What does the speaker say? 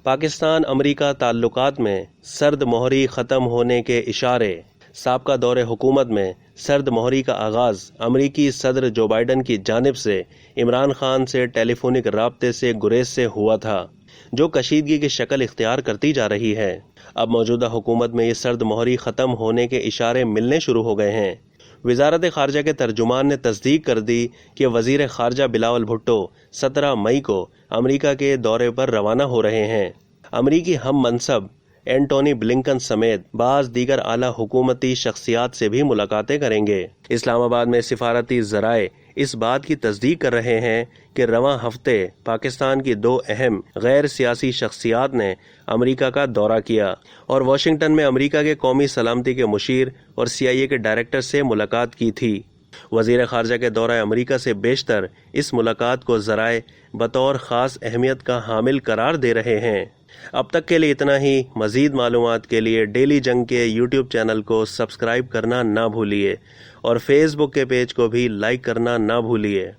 پاکستان امریکہ تعلقات میں سرد مہری ختم ہونے کے اشارے۔ سابقہ دور حکومت میں سرد مہری کا آغاز امریکی صدر جو بائیڈن کی جانب سے عمران خان سے ٹیلی فونک رابطے سے گریز سے ہوا تھا، جو کشیدگی کی شکل اختیار کرتی جا رہی ہے۔ اب موجودہ حکومت میں یہ سرد مہری ختم ہونے کے اشارے ملنے شروع ہو گئے ہیں۔ وزارت خارجہ کے ترجمان نے تصدیق کر دی کہ وزیر خارجہ بلاول بھٹو 17 مئی کو امریکہ کے دورے پر روانہ ہو رہے ہیں۔ امریکی ہم منصب اینٹونی بلنکن سمیت بعض دیگر اعلیٰ حکومتی شخصیات سے بھی ملاقاتیں کریں گے۔ اسلام آباد میں سفارتی ذرائع اس بات کی تصدیق کر رہے ہیں کہ رواں ہفتے پاکستان کی 2 اہم غیر سیاسی شخصیات نے امریکہ کا دورہ کیا اور واشنگٹن میں امریکہ کے قومی سلامتی کے مشیر اور CIA کے ڈائریکٹر سے ملاقات کی تھی۔ وزیر خارجہ کے دورہ امریکہ سے بیشتر اس ملاقات کو ذرائع بطور خاص اہمیت کا حامل قرار دے رہے ہیں۔ اب تک کے لیے اتنا ہی۔ مزید معلومات کے لیے ڈیلی جنگ کے YouTube چینل کو سبسکرائب کرنا نہ بھولیے اور فیس بک کے پیج کو بھی لائک کرنا نہ بھولیے۔